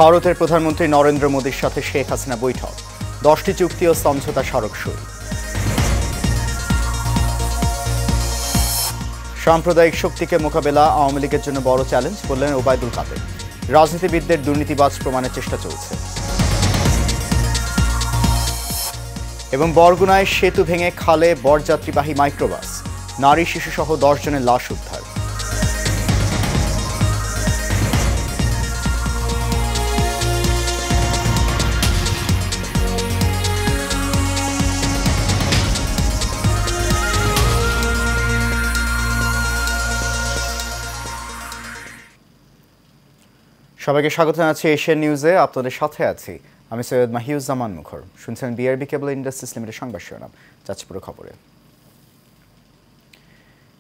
ভারতের প্রধানমন্ত্রী নরেন্দ্র মোদীর সাথে শেখ হাসিনা বৈঠক, 10টি চুক্তি ও সমঝোতা স্মারক সই। সাম্প্রদায়িক শক্তিকে মোকাবেলা আওয়ামী লীগের জন্য বড় চ্যালেঞ্জ বললেন ওবায়দুল কাদের। রাজনীতিবিদদের দুর্নীতিবাজ প্রমাণের চেষ্টা চলছে। এবং বরগুনায় সেতু ভেঙে খালে বরযাত্রীবাহী মাইক্রোবাস, নারী শিশুসহ 10 জনের লাশ উদ্ধার। সবাইকে স্বাগত জানাচ্ছি এশিয়ান নিউজে। আপনাদের সাথে আছি আমি সৈয়দ মাহিউজ্জামান মুখর। শুনছেন বিআরবি কেবল ইন্ডাস্ট্রিজ লিমিটেড সংবাদ শিরোনাম। যাচ্ছে পুরো খবরে।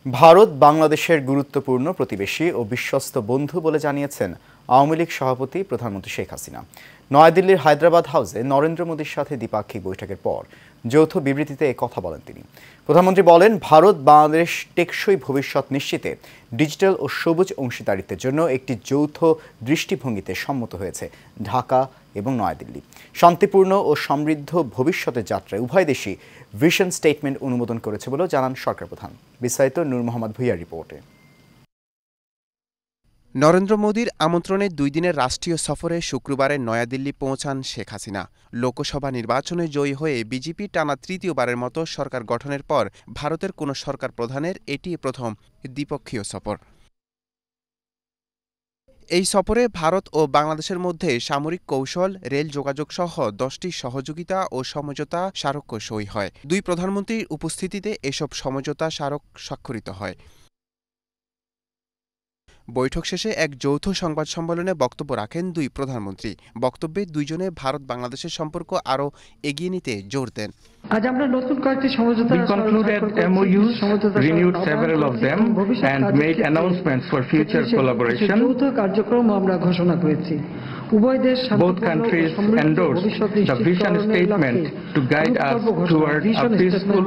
ভারত বাংলাদেশের গুরুত্বপূর্ণ প্রতিবেশী ও বিশ্বস্ত বন্ধু বলে জানিয়েছেন আওয়ামী লীগ সভাপতি প্রধানমন্ত্রী শেখ হাসিনা। নয়াদিল্লির হায়দ্রাবাদ হাউসে নরেন্দ্র মোদীর সাথে দ্বিপাক্ষিক বৈঠকের পর যৌথ বিবৃতিতে কথা বলেন তিনি। প্রধানমন্ত্রী বলেন, ভারত বাংলাদেশ টেকসই ভবিষ্যৎ নিশ্চিতে ডিজিটাল ও সবুজ অংশীদারিত্বের জন্য একটি যৌথ দৃষ্টিভঙ্গিতে সম্মত হয়েছে ঢাকা এবং নয়াদিল্লি। শান্তিপূর্ণ ও সমৃদ্ধ ভবিষ্যতের যাত্রায় উভয় দেশই ভিশন স্টেটমেন্ট অনুমোদন করেছে বলেও জানান সরকার প্রধান। বিস্তারিত নূর মোহাম্মদ ভুইয়ার রিপোর্টে। নরেন্দ্র মোদীর আমন্ত্রণে 2 দিনের রাষ্ট্রীয় সফরে শুক্রবারে নয়াদিল্লি পৌঁছান শেখ হাসিনা। লোকসভা নির্বাচনে জয়ী হয়ে বিজেপি টানা তৃতীয়বারের মতো সরকার গঠনের পর ভারতের কোনো সরকার প্রধানের এটি প্রথম দ্বিপক্ষীয় সফর। এই সফরে ভারত ও বাংলাদেশের মধ্যে সামরিক কৌশল, রেল যোগাযোগ সহ 10টি সহযোগিতা ও সমঝোতা স্মারক সই হয়। 2 প্রধানমন্ত্রীর উপস্থিতিতে এসব সমঝোতা স্মারক স্বাক্ষরিত হয়। বৈঠক শেষে এক যৌথ সংবাদ সম্মেলনে বক্তব্য রাখেন 2 প্রধানমন্ত্রী। বক্তব্যে দুইজনে ভারত বাংলাদেশের সম্পর্ক আরও এগিয়ে নিতে জোর দেন। আজ আমরা নতুন কয়েকটি সমঝোতা concluded MOUs, renewed several of them and made announcements for future collaboration. যৌথ কার্যক্রম আমরা ঘোষণা করেছি। উভয় দেশ Both countries endorsed the vision statement to guide us toward a peaceful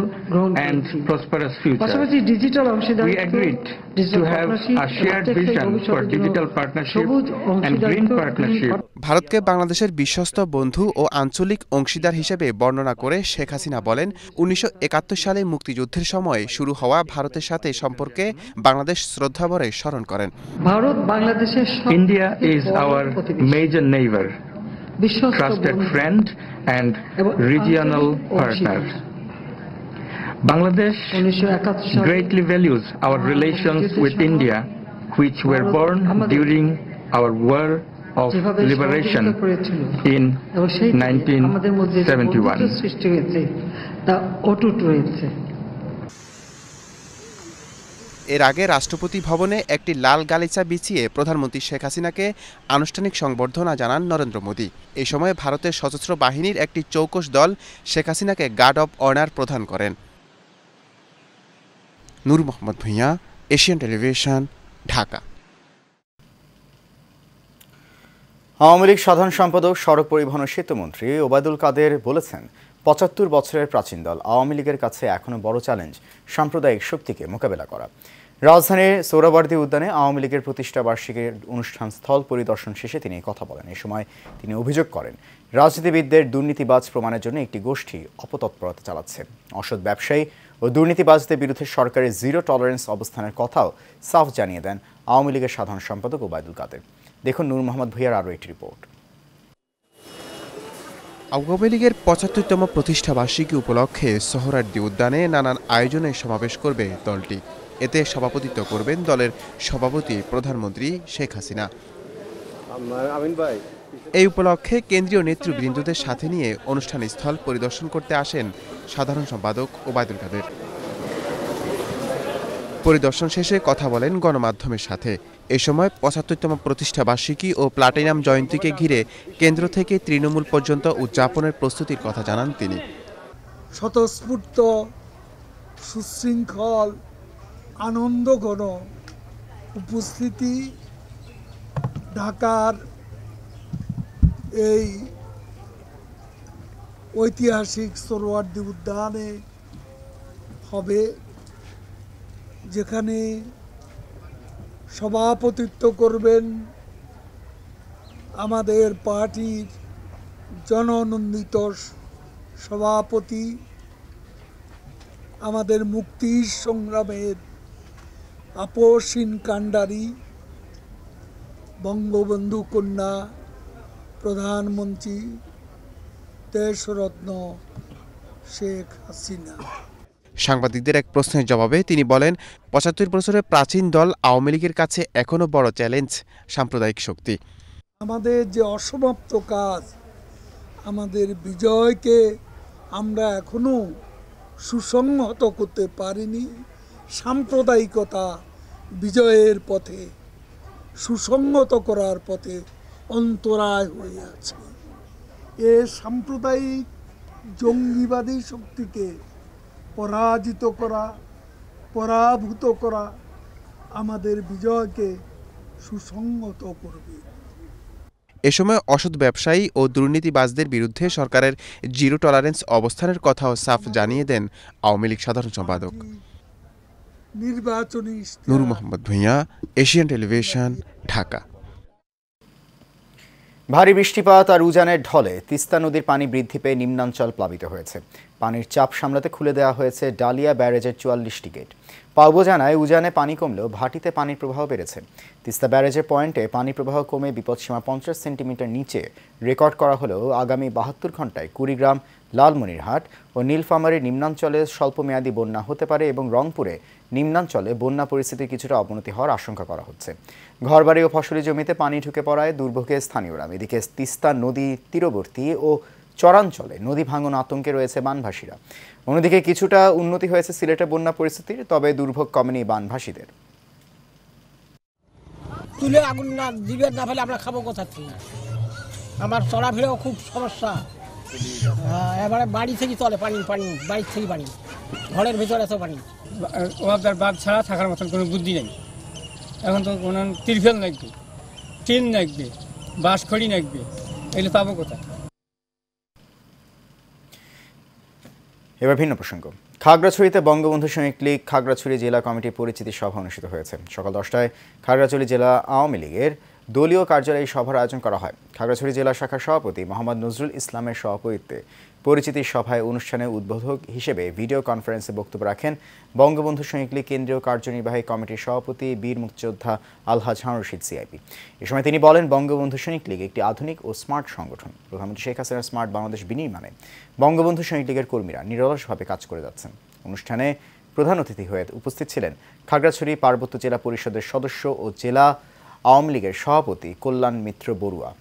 and prosperous future. পাশাপাশি ডিজিটাল অংশীদারিত্ব, We agreed to have a shared vision for digital partnership and green partnership. ভারতকে বাংলাদেশের বিশ্বস্ত বন্ধু ও আঞ্চলিক অংশীদার হিসেবে বর্ণনা করে শেখ হাসিনা বলেন, 1971 সালে মুক্তিযুদ্ধের সময় শুরু হওয়া ভারতের সাথে সম্পর্কে বাংলাদেশ শ্রদ্ধাভরে স্মরণ করেন। ভারত বাংলাদেশের India is our major neighbor, trusted friend and regional partner. Bangladesh greatly values our relations with India, which were born during our war of liberation in 1971. এর আগে রাষ্ট্রপতি ভবনে একটি লাল গালিচা বিছিয়ে প্রধানমন্ত্রী শেখ হাসিনাকে আনুষ্ঠানিক সংবর্ধনা জানান নরেন্দ্র মোদী। এই সময় ভারতের সশস্ত্র বাহিনীর একটি চৌকস দল শেখ হাসিনাকে গার্ড অব অনার প্রদান করেন। নূর মোহাম্মদ ভুইয়া, এশিয়ান টেলিভিশন, ঢাকা। আওয়ামী লীগ সাধারণ সম্পাদক, সড়ক পরিবহন ও সেতুমন্ত্রী ওবায়দুল কাদের বলেছেন, 75 বছরের প্রাচীন দল আওয়ামী লীগের কাছে এখনও বড় চ্যালেঞ্জ সাম্প্রদায়িক শক্তিকে মোকাবেলা করা। রাজধানীর সোহরাওয়ার্দী উদ্যানে আওয়ামী লীগের প্রতিষ্ঠা বার্ষিকীর অনুষ্ঠান স্থল পরিদর্শন শেষে তিনি কথা বলেন। এ সময় তিনি অভিযোগ করেন, রাজনীতিবিদদের দুর্নীতিবাজ প্রমাণের জন্য একটি গোষ্ঠী অপতৎপরতা চালাচ্ছে। অসৎ ব্যবসায়ী ও দুর্নীতিবাজদের বিরুদ্ধে সরকারের জিরো টলারেন্স অবস্থানের কথাও সাফ জানিয়ে দেন আওয়ামী লীগের সাধারণ সম্পাদক ওবায়দুল কাদের। দেখুন নূর মোহাম্মদ ভুইয়ার আরও একটি রিপোর্ট। আওয়ামী লীগের 75তম প্রতিষ্ঠা বার্ষিকী উপলক্ষে সোহরাওয়ার্দী উদ্যানে নানান আয়োজনে সমাবেশ করবে দলটি। এতে সভাপতিত্ব করবেন দলের সভাপতি প্রধানমন্ত্রী শেখ হাসিনা। এই উপলক্ষে কেন্দ্রীয় নেতৃবৃন্দদের সাথে নিয়ে অনুষ্ঠান স্থল পরিদর্শন করতে আসেন সাধারণ সম্পাদক ওবায়দুল কাদের। পরিদর্শন শেষে কথা বলেন গণমাধ্যমের সাথে। এ সময় 75তম প্রতিষ্ঠা বার্ষিকী ও প্লাটিনাম জয়ন্তীকে ঘিরে কেন্দ্র থেকে তৃণমূল পর্যন্ত উদযাপনের প্রস্তুতির কথা জানান তিনি। স্বতঃস্ফূর্ত, সুশৃঙ্খল, আনন্দঘন উপস্থিতি ঢাকার এই ঐতিহাসিক সোহরাওয়ার্দী উদ্যানে হবে, যেখানে সভাপতিত্ব করবেন আমাদের পার্টির জননন্দিত সভাপতি, আমাদের মুক্তির সংগ্রামের আপসহীন কাণ্ডারি, বঙ্গবন্ধু কন্যা, প্রধানমন্ত্রী, দেশরত্ন শেখ হাসিনা। সাংবাদিকদের এক প্রশ্নের জবাবে তিনি বলেন, ৭৫ বছরের প্রাচীন দল আওয়ামী লীগের কাছে এখনও বড় চ্যালেঞ্জ সাম্প্রদায়িক শক্তি। আমাদের যে অসমাপ্ত কাজ, আমাদের বিজয়কে আমরা এখনো সুসংহত করতে পারিনি। সাম্প্রদায়িকতা বিজয়ের পথে, সুসংহত করার পথে অন্তরায় হয়ে আছে। এ সাম্প্রদায়িক জঙ্গিবাদী শক্তিকে পরাজিত করা, পরাভূত করা আমাদের বিজয়কে সুসংহত করবে। এ সময় অসৎ ব্যবসায়ী ও দুর্নীতিবাজদের বিরুদ্ধে সরকারের জিরো টলারেন্স অবস্থানের কথাও সাফ জানিয়ে দেন আওয়ামী লীগ সাধারণ সম্পাদক নির্বাচনী নূর মোহাম্মদ ভূঁইয়া, এশিয়ান টেলিভিশন, ঢাকা। ভারী বৃষ্টিপাত আর উজানের ঢলে তিস্তা নদীর পানি বৃদ্ধি পেয়ে নিম্নাঞ্চল প্লাবিত হয়েছে। পানির চাপ সামলাতে খুলে দেওয়া হয়েছে ডালিয়া ব্যারেজের ৪৪টি গেট। পাউবো জানায়, উজানে পানি কমলেও ভাটিতে পানির প্রবাহ বেড়েছে। তিস্তা ব্যারেজের পয়েন্টে পানি প্রবাহ কমে বিপদসীমা ৫০ সেন্টিমিটার নিচে রেকর্ড করা হলেও আগামী ৭২ ঘন্টায় কুড়িগ্রাম, লালমনিরহাট ও নীলফামারীর নিম্নাঞ্চলে স্বল্পমেয়াদী বন্যা হতে পারে এবং রংপুরে নিম্নাঞ্চলে বন্যা পরিস্থিতির কিছুটা অবনতি হওয়ার আশঙ্কা করা হচ্ছে। ঘরবাড়ি ও ফসলি জমিতে পানি ঢুকে পড়ায় দুর্ভোগে স্থানীয়রা। এদিকে তিস্তা নদী তীরবর্তী ও চরাঞ্চলে নদী ভাঙন আতঙ্কে রয়েছে বানভাসীরা। অন্যদিকে কিছুটা উন্নতি হয়েছে সিলেটের বন্যা পরিস্থিতির, তবে দুর্ভোগ কমেনি বানভাসীদের। তুলে আগুন না দিবে না ফেলে আমরা খাবো কোথা থেকে? আমার চলাফেরাও খুব সমস্যা। এবারে বাড়ি থেকে চলে পানি, বাড়ির থেকে পানি, ঘরের ভিতরে এত পানি। ওদের বাঘ ছাড়া থাকার মতন কোনো বুদ্ধি নেই। এখন তো কোনো তিরফেল লাগবে, টিন লাগবে, বাঁশখড়ি লাগবে, এগুলো পাবো কোথায়? এবার ভিন্ন প্রসঙ্গ। খাগড়াছড়িতে বঙ্গবন্ধু শ্রমিক লীগ খাগড়াছড়ি জেলা কমিটির পরিচিতি সভা অনুষ্ঠিত হয়েছে। সকাল ১০টায় খাগড়াছড়ি জেলা আওয়ামী লীগের দলীয় কার্যালয়ে সভার আয়োজন করা হয়। খাগড়াছড়ি জেলা শাখার সভাপতি মোহাম্মদ নজরুল ইসলামের সভাপতিত্বে পরিচিতি সভায় অনুষ্ঠানে উদ্বোধক হিসেবে ভিডিও কনফারেন্সে বক্তব্য রাখেন বঙ্গবন্ধু শ্রমিক লীগ কেন্দ্রীয় কার্যনির্বাহী কমিটির সভাপতি বীর মুক্তিযোদ্ধা আলহাজ হারুন রশিদ সিআইপি। এ সময় তিনি বলেন, বঙ্গবন্ধু শ্রমিক লীগ একটি আধুনিক ও স্মার্ট সংগঠন। প্রধানমন্ত্রী শেখ হাসিনার স্মার্ট বাংলাদেশ বিনির্মাণে বঙ্গবন্ধু শ্রমিক লীগের কর্মীরা নিরলসভাবে কাজ করে যাচ্ছেন। অনুষ্ঠানে প্রধান অতিথি হয়ে উপস্থিত ছিলেন খাগড়াছড়ি পার্বত্য জেলা পরিষদের সদস্য ও জেলা আওয়ামী লীগের সভাপতি কল্যাণ মিত্র বড়ুয়া।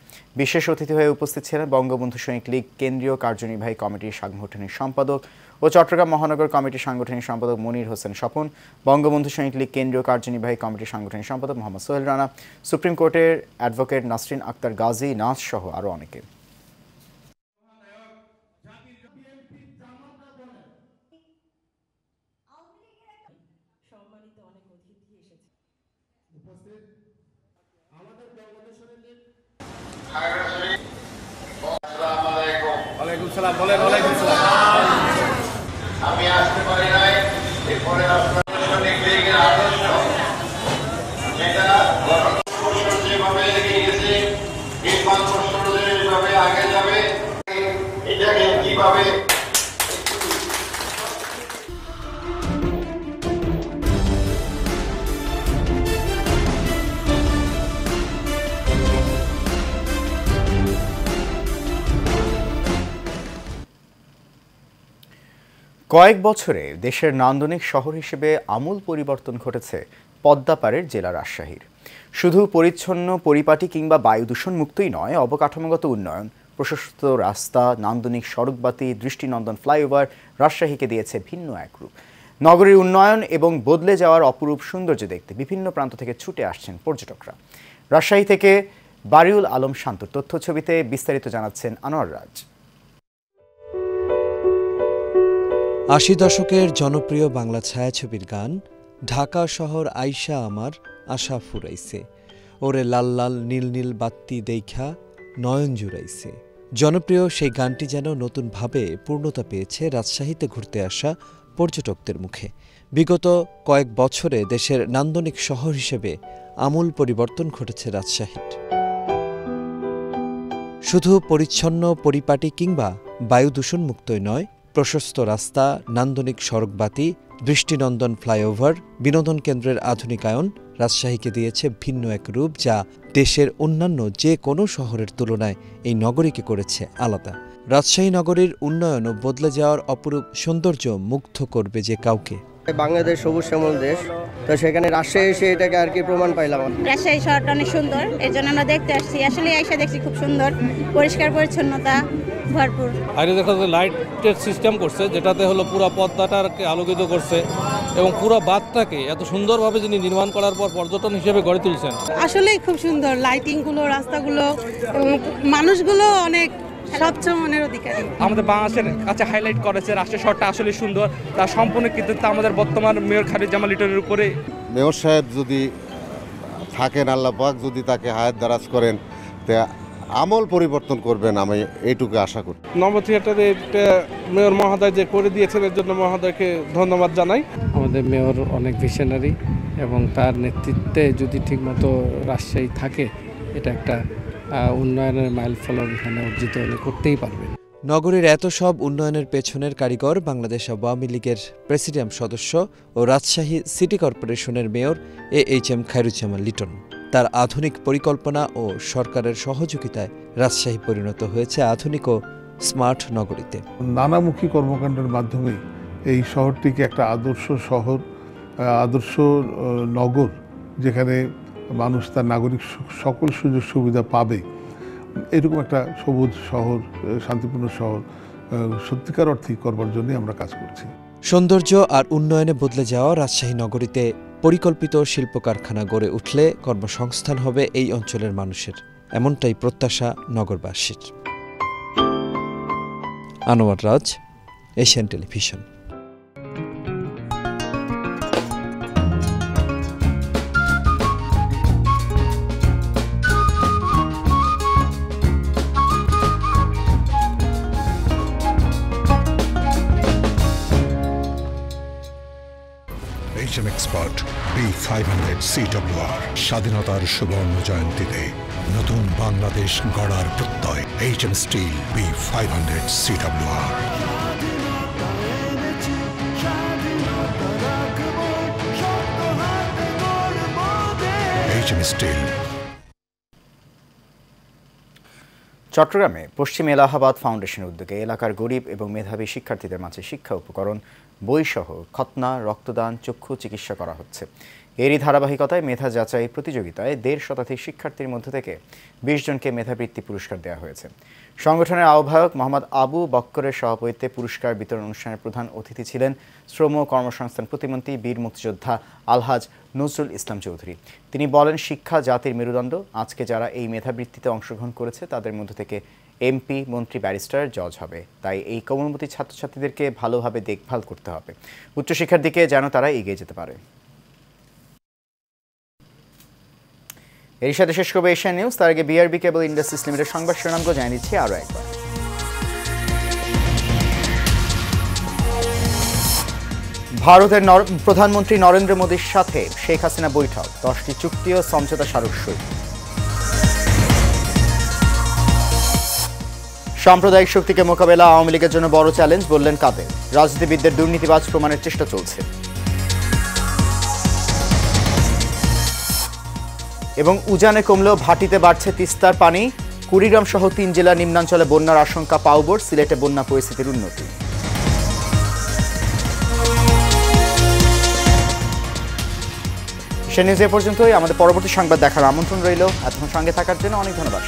বিশেষ অতিথি হয়ে উপস্থিত ছিলেন বঙ্গবন্ধু শ্রমিক লীগ কেন্দ্রীয় কার্যনির্বাহী কমিটির সাংগঠনিক সম্পাদক ও চট্টগ্রাম মহানগর কমিটির সাংগঠনিক সম্পাদক মনির হোসেন স্বপন, বঙ্গবন্ধু শ্রমিক লীগ কেন্দ্রীয় কার্যনির্বাহী কমিটির সাংগঠনিক সম্পাদক মোহাম্মদ সোহেল রানা, সুপ্রিম কোর্টের অ্যাডভোকেট নাসরিন আক্তার গাজী নাজ সহ আরও অনেকে। আমি আসতে পারি নাই, এরপরে যেভাবে এগিয়ে গেছে, 5 বছর যেভাবে আগে যাবে, এটাকে কিভাবে কয়েক বছরে দেশের নান্দনিক শহর হিসেবে আমূল পরিবর্তন ঘটেছে পদ্মাপাড়ের জেলা রাজশাহীর। শুধু পরিচ্ছন্ন পরিপাটি কিংবা বায়ু দূষণ মুক্তই নয়, অবকাঠামোগত উন্নয়ন, প্রশস্ত রাস্তা, নান্দনিক সড়কবাতি, দৃষ্টিনন্দন ফ্লাইওভার রাজশাহীকে দিয়েছে ভিন্ন এক রূপ। নগরীর উন্নয়ন এবং বদলে যাওয়ার অপরূপ সৌন্দর্য দেখতে বিভিন্ন প্রান্ত থেকে ছুটে আসছেন পর্যটকরা। রাজশাহী থেকে বারিউল আলম শান্তর তথ্যছবিতে বিস্তারিত জানাচ্ছেন আনোয়ার রাজ। ৮০ দশকের জনপ্রিয় বাংলা ছায়াছবির গান ঢাকা শহর আইসা আমার আশা ফুরাইছে, ওরে লাল লাল নীল নীল বাত্তি দেইখা নয়ন জুড়াইছে। জনপ্রিয় সেই গানটি যেন নতুনভাবে পূর্ণতা পেয়েছে রাজশাহীতে ঘুরতে আসা পর্যটকদের মুখে। বিগত কয়েক বছরে দেশের নান্দনিক শহর হিসেবে আমূল পরিবর্তন ঘটেছে রাজশাহীর। শুধু পরিচ্ছন্ন পরিপাটি কিংবা বায়ু দূষণমুক্তই নয়, প্রশস্ত রাস্তা, নান্দনিক সড়কবাতি, দৃষ্টিনন্দন ফ্লাইওভার, বিনোদন কেন্দ্রের আধুনিকায়ন রাজশাহীকে দিয়েছে ভিন্ন এক রূপ, যা দেশের অন্যান্য যে কোনো শহরের তুলনায় এই নগরীকে করেছে আলাদা। রাজশাহী নগরীর উন্নয়নও বদলে যাওয়ার অপরূপ সৌন্দর্য মুগ্ধ করবে যে কাউকে। বাংলাদেশ সবুজ শ্যামল দেশ, তো সেখানে রাজশাহী এসে এটাকে আর কি প্রমাণ পাইলাম। রাজশাহী শহরটা অনেক সুন্দর, এর জন্য আমরা দেখতে আসছি। আসলে এসে দেখছি খুব সুন্দর, পরিষ্কার পরিচ্ছন্নতা ভরপুর। বাইরে দেখা যাচ্ছে লাইটের সিস্টেম করছে, যেটাতে হলো পুরো পদ্মাটাকে আলোকিত করছে এবং পুরো বাঁধটাকে এত সুন্দরভাবে যিনি নির্মাণ করার পর পর্যটন হিসেবে গড়ে তুলছেন। আসলেই খুব সুন্দর লাইটিংগুলো, রাস্তাগুলো এবং মানুষগুলো অনেক স্বচ্ছ মনের অধিকারী। আমাদের বাংলাদেশের কাছে হাইলাইট করেছে রাজশাহী শহরটা আসলে সুন্দর, তার সম্পূর্ণ কৃতিত্ব আমাদের বর্তমান মেয়র খালিদুজ্জামান লিটনের উপরে। মেয়র সাহেব যদি থাকেন, আল্লাহ পাক যদি তাকে হায়াত দারাজ করেন, তা আমল পরিবর্তন করবেন, আমি এইটুকু আশা করি। নব থিয়েটারে মেয়র মহোদয় যে করে দিয়েছেন এর জন্য মহোদয়কে ধন্যবাদ জানাই। আমাদের মেয়র অনেক ভিশনারি এবং তার নেতৃত্বে যদি ঠিকমতো রাজশাহী থাকে, এটা একটা উন্নয়নের মাইলফলক এখানে অর্জিত করতেই পারবে। নগরীর এত সব উন্নয়নের পেছনের কারিগর বাংলাদেশ আওয়ামী লীগের প্রেসিডিয়াম সদস্য ও রাজশাহী সিটি কর্পোরেশনের মেয়র AHM খায়রুজ্জামান লিটন। তার আধুনিক পরিকল্পনা ও সরকারের সহযোগিতায় রাজশাহী পরিণত হয়েছে আধুনিক ও স্মার্ট নগরীতে। নানামুখী কর্মকাণ্ডের মাধ্যমে এই শহরটিকে একটা আদর্শ শহর, আদর্শ নগর, যেখানে মানুষ তার নাগরিক সকল সুযোগ সুবিধা পাবে, এরকম একটা সবুজ শহর, শান্তিপূর্ণ শহর সত্যিকার অর্থেই করবার জন্য আমরা কাজ করছি। সৌন্দর্য আর উন্নয়নে বদলে যাওয়া রাজশাহী নগরীতে পরিকল্পিত শিল্প কারখানা গড়ে উঠলে কর্মসংস্থান হবে এই অঞ্চলের মানুষের, এমনটাই প্রত্যাশা নগরবাসীর। Anwar Raj, Asian Television. HM Expert B500 CWR স্বাধীনতার সুবর্ণ জয়ন্তীতে নতুন বাংলাদেশ গড়ার প্রত্যয়। HM Steel B500 CWR। HM Steel। চট্টগ্রামে পশ্চিম এলাহাবাদ ফাউন্ডেশনের উদ্যোগে এলাকার গরিব এবং মেধাবী শিক্ষার্থীদের মাঝে শিক্ষা উপকরণ, বইসহ খতনা, রক্তদান, চক্ষু চিকিৎসা করা হচ্ছে। এরই ধারাবাহিকতায় মেধা যাচাই প্রতিযোগিতায় 1.5 শতাধিক শিক্ষার্থীর মধ্যে থেকে 20 জনকে মেধাবৃত্তি পুরস্কার দেওয়া হয়েছে। সংগঠনের আহ্বায়ক মোহাম্মদ আবু বক্করের সভাপতিত্বে পুরস্কার বিতরণ অনুষ্ঠানের প্রধান অতিথি ছিলেন শ্রম ও কর্মসংস্থান প্রতিমন্ত্রী বীর মুক্তিযোদ্ধা আলহাজ নজরুল ইসলাম চৌধুরী। তিনি বলেন, শিক্ষা জাতির মেরুদণ্ড। আজকে যারা এই মেধাবৃত্তিতে অংশগ্রহণ করেছে তাদের মধ্য থেকে এমপি, মন্ত্রী, ব্যারিস্টার, জজ হবে। তাই এই কোমলমতি ছাত্রছাত্রীদেরকে ভালোভাবে দেখভাল করতে হবে, উচ্চশিক্ষার দিকে যেন তারা এগিয়ে যেতে পারে। এর সাথে শেষ করবে এশিয়ান নিউজ। তার আগে বিআরবি কেবল ইন্ডাস্ট্রিজ লিমিটেড সংবাদ শিরোনামগুলো জানিয়ে দিচ্ছি আরও একবার। ভারতের প্রধানমন্ত্রী নরেন্দ্র মোদীর সাথে শেখ হাসিনা বৈঠক, 10টি চুক্তি ও সমঝোতা স্মারক সই। সাম্প্রদায়িক শক্তিকে মোকাবেলা আওয়ামী লীগের জন্য বড় চ্যালেঞ্জ, বললেন কাদের। রাজনীতিবিদদের দুর্নীতিবাজ প্রমাণের চেষ্টা চলছে। এবং উজানে কমলেও ভাটিতে বাড়ছে তিস্তার পানি। কুড়িগ্রাম সহ 3 জেলার নিম্নাঞ্চলে বন্যার আশঙ্কা পাউবোর। সিলেটে বন্যা পরিস্থিতির উন্নতি। সে নিউজ এ পর্যন্তই। আমাদের পরবর্তী সংবাদ দেখার আমন্ত্রণ রইল। এতক্ষণ সঙ্গে থাকার জন্য অনেক ধন্যবাদ।